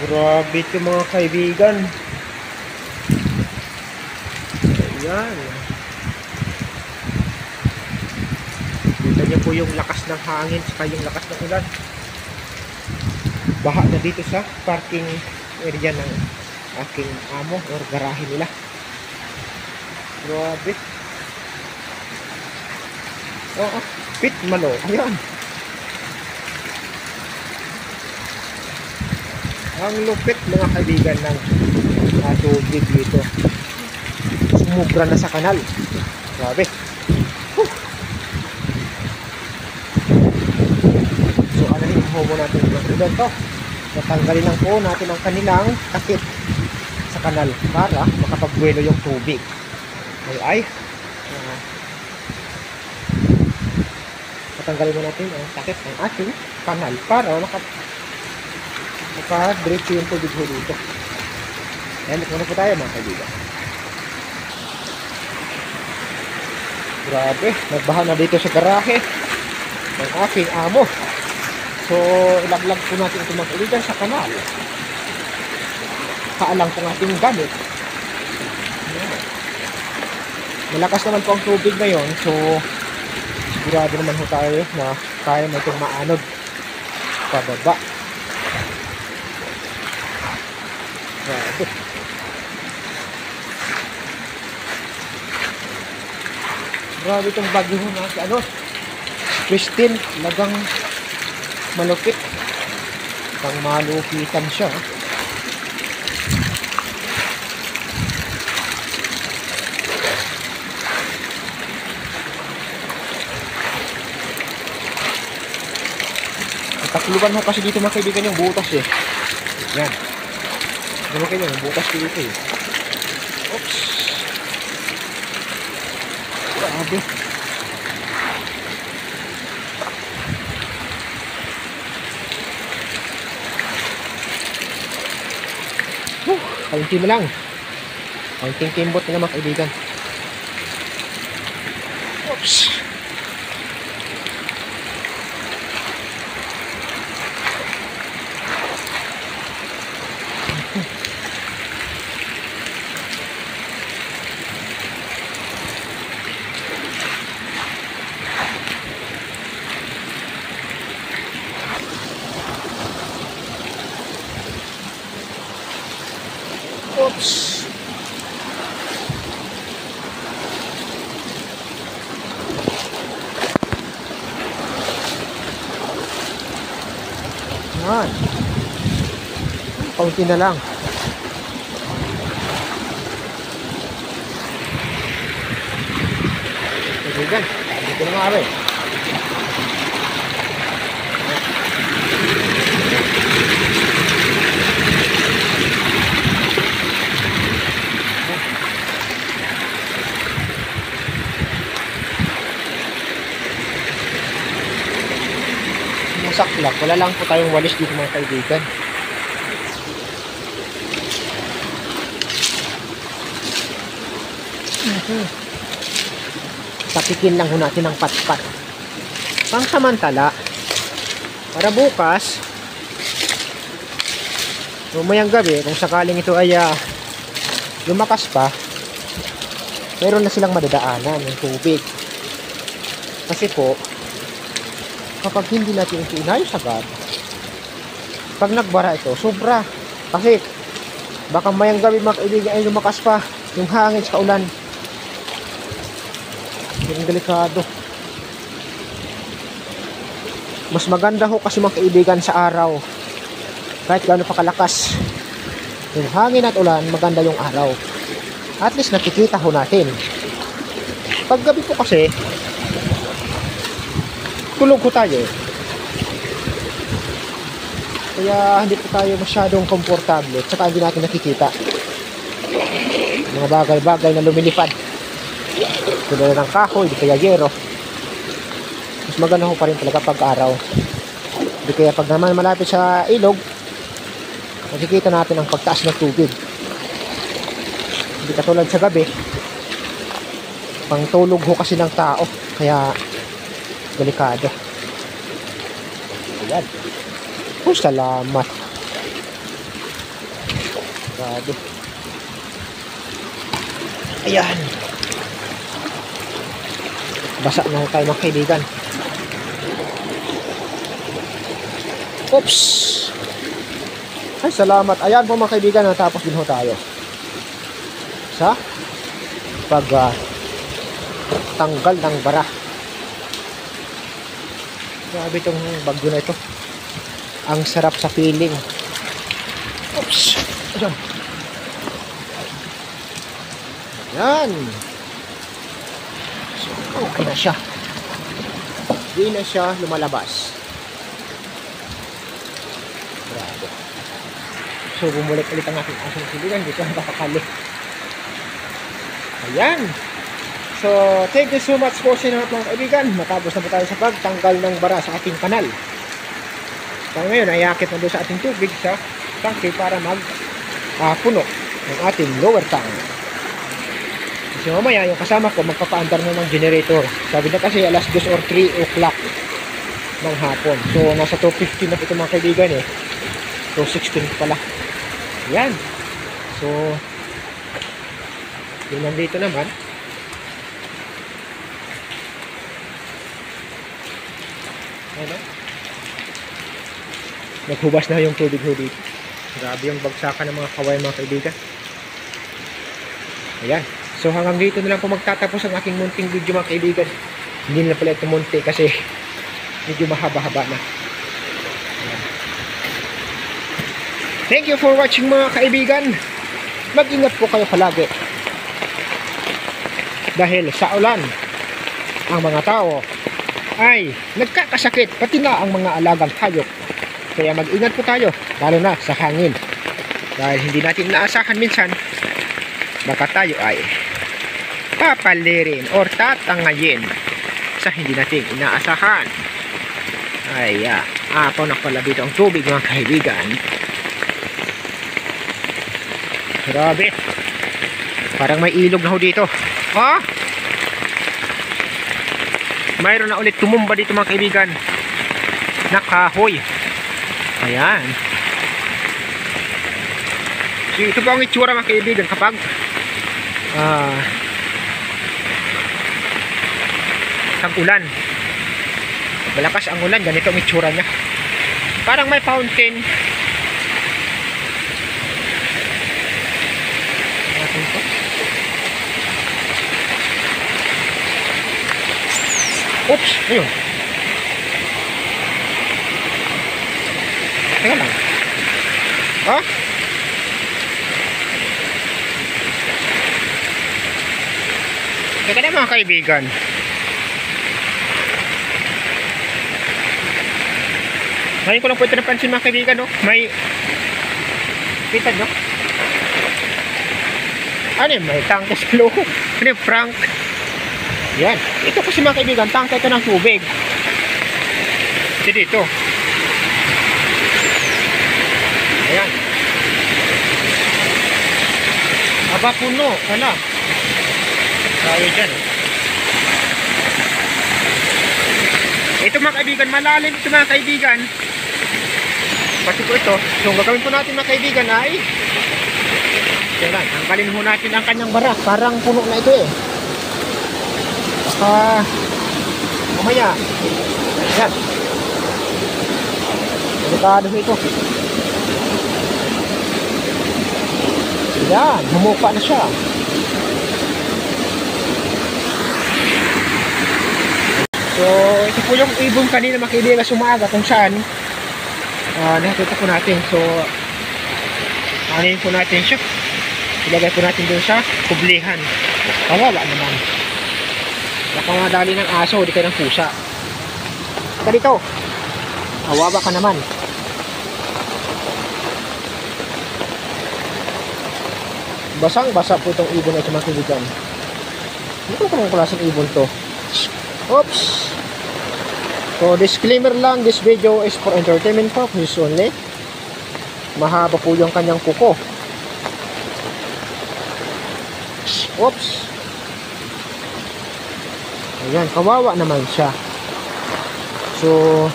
Grabe ito mga kaibigan. Ayan. Kita niyo po yung lakas ng hangin saka yung lakas ng ulan. Baha na dito sa parking area ng aking amo or garahe nila. Grabe. Oo, pit malo. Ayan. Ang lupit mga kaibigan ng tubig dito. Sumubra na sa kanal. Grabe. So anahin ho mo natin yung to. Natanggalin lang po natin ang kanilang takip sa kanal para makapagbuelo yung tubig. Ay natanggalin mo natin ang takip ng ating kanal para makadiretso yung tubig ho dito. Ayan, muna po tayo mga kaibigan. Grabe, nagbaha na dito sa garahe ng aking amo. So, ilaglag po natin ito mga kaibigan sa kanal. Kaalang po ating gamit. Ayan. Malakas naman po ang tubig ngayon. So, sigurado naman po tayo na kaya na itong maanod pababa. Grabe. Grabe itong bagyo na si Christine, lagang malupit. Pang malupitan siya. Takluban mo kasi dito mga kaibigan yung butas eh. Yan. Ano kayo yung butas dito eh. Oops. Grabe. Kaunti mo lang. Kaunting kimbot na mga kaibigan. Oops. Oops. Yan. Kaunti na lang. Kaibigan, dito na nga rin. Saklak, wala lang po tayong walis dito mga kaibigan. Tapikin lang ho natin ang patpat pang samantala para bukas umayang gabi kung sakaling ito ay lumakas pa, meron na silang madadaanan ng tubig. Kasi po kapag hindi natin ito inayos agad, pag nagbara ito, sobra. Kasi baka mayang gabi mga kaibigan ay lumakas pa yung hangin sa ulan. Yung delikado. Mas maganda ho kasi mga kaibigan sa araw. Kahit gaano pa kalakas yung hangin at ulan, maganda yung araw. At least nakikita ho natin. Pag gabi po kasi, tulog ko tayo. Kaya hindi po tayo masyadong komportable at saka hindi natin nakikita mga bagay-bagay na lumilipad. Tulad ng kahoy, di kaya yero. Mas maganda ho pa rin talaga pag araw. Di kaya pag naman malapit sa ilog, makikita natin ang pagtaas ng tubig. Hindi katulad sa gabi, pang tulog ho kasi ng tao. Kaya delikado. Ayan. Oh, salamat. Grabe. Ayan. Basa na tayo mga kaibigan. Oops. Ay, salamat. Ayan po mga kaibigan, natapos din ho tayo sa tanggal ng bara. Grabe itong bagyo na ito. Ang sarap sa feeling. Oops. Ayan. Ayan. So, okay na siya. Hindi na siya lumalabas. Grabe. So, bumulit ulit ang ating asong kaibigan. Dito ang kapakali. Ayan. So, thank you so much po sa inyo mga kaibigan. Matapos na po tayo sa pagtanggal ng bara sa ating kanal. So, ngayon, ayakit na doon sa ating tubig sa tangke para puno ng ating lower tank. Kasi mamaya, yung kasama ko, magpapaandar na ng generator. Sabi na kasi alas 2 or 3 o'clock ng hapon. So, nasa 2:15 na po ito mga kaibigan eh. 2:16 pala. Ayan. So, yun nandito naman. Ano? Naghubas na yung tubig ho dito. Grabe yung bagsakan ng mga kaway mga kaibigan. Ayan. So hanggang dito na lang po magtatapos ang aking munting video mga kaibigan. Hindi na pala ito munti kasi medyo mahaba-haba na. Ayan. Thank you for watching mga kaibigan. Mag-ingat po kayo palagi. Dahil sa ulan, ang mga tao ay nagkakasakit, pati na ang mga alagang hayop. Kaya mag-ingat po tayo, lalo na sa hangin. Dahil hindi natin inaasahan minsan, baka tayo ay papalirin or tatangayin sa hindi natin inaasahan. Ay, apaw na pala dito ang tubig mga kaibigan. Grabe. Parang may ilog na ho dito. Oh! Mayroon na ulit tumumba dito mga kaibigan. Nakahoy. Ayan. So, ito po ang itsura mga kaibigan kapag tag-ulan. Malakas ang ulan, ganito ang itsura niya. Parang may fountain. Oops, ayun. Teka lang. Oh? Teka na mga kaibigan. Ngayon ko lang po ito napansin mga kaibigan, no? May kita nyo? Ano yun? May tangkes flow. Ano yung prank? Yan. Ito kasi mga kaibigan, tangke ito ng tubig. Kasi dito. Ayan. Aba puno. Wala. Tayo dyan. Ito mga kaibigan, malalim ito mga kaibigan. Pati po ito. So, gagawin po natin mga kaibigan ay yan. Tanggalin po natin ang kanyang bara. Parang puno na ito eh. Mamaya. Yan. Delikado ito. Yan. Humupa na siya. So, ito po yung ibon kanina makikita sa umaga kung saan nakita po natin. So, anin po natin siya. Ilagay po natin doon sa kublihan. Kawawa naman. Baka madali ng aso, di kayo ng pusa. Ika dito. Kawawa ka naman. Basang-basa po itong ibon na ito mga kaibigan. Hindi ko kung klaseng ibon to. Oops. So, disclaimer lang, this video is for entertainment purposes only. Mahaba po yung kanyang kuko. Oops. Ayan, kawawa naman siya. So,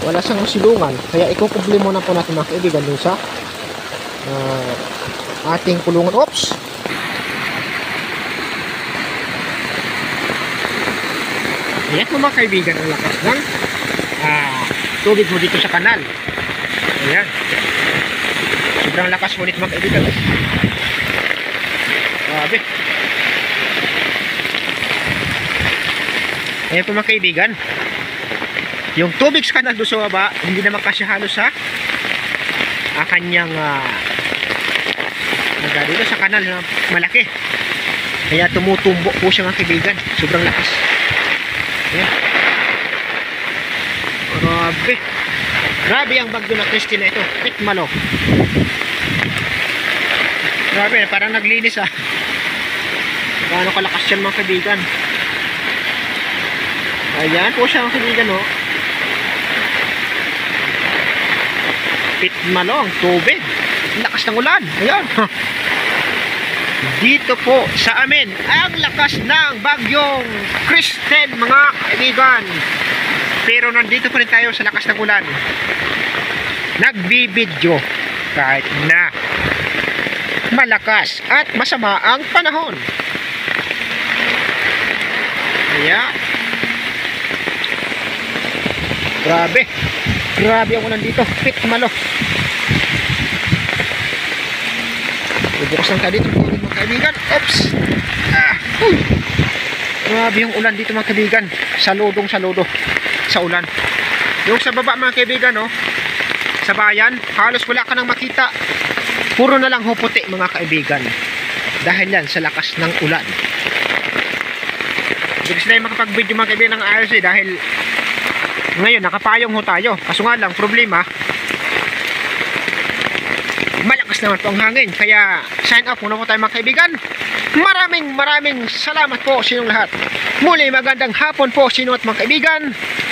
wala siyang masilungan. Kaya ikukubli muna po natin mga kaibigan dun sa ating kulungan. Oops! Ayan po mga kaibigan ang lakas ng tubig mo dito sa kanal. Ayan. Sobrang lakas mo nito mga kaibigan. Grabe. Ayan po mga kaibigan. Yung tubig sa kanal doon sa baba, hindi naman kasi halos sa kanyang dito sa kanal na malaki. Kaya tumutumbo po siya mga kaibigan. Sobrang lakas. Ayan. Grabe. Grabe ang bagyo na Christine na ito. Pitmalo. Grabe, parang naglinis gaano kalakas yan mga kaibigan. Ayan po siya mga kaibigan, oh. Pitmalo ang tubig. Lakas ng ulan. Ayan. Dito po sa amin ang lakas ng bagyong Christine mga kaibigan. Pero nandito pa rin tayo sa lakas ng ulan. Nagbibidyo kahit na malakas at masama ang panahon. Ayan. Grabe. Grabe ang ulan dito. Pitmalo. Bubukas lang tayo dito mga kaibigan. Oops. Grabe yung ulan dito mga kaibigan. Saludong saludo sa ulan. Yung sa baba mga kaibigan, no, sa bayan, halos wala ka nang makita. Puro na lang huputi mga kaibigan. Dahil yan sa lakas ng ulan. Hindi kasi tayo makapag-video mga kaibigan ng ayos dahil ngayon nakapayong ho tayo. Kaso nga lang problema, malakas naman po ang hangin. Kaya sign up muna po tayo mga kaibigan. Maraming salamat po sa inyong lahat. Muli magandang hapon po sa inyo at mga kaibigan.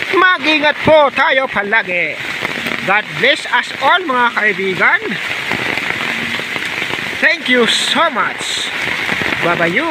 Mag-ingat po tayo palagi. God bless us all mga kaibigan. Thank you so much. Bye-bye you.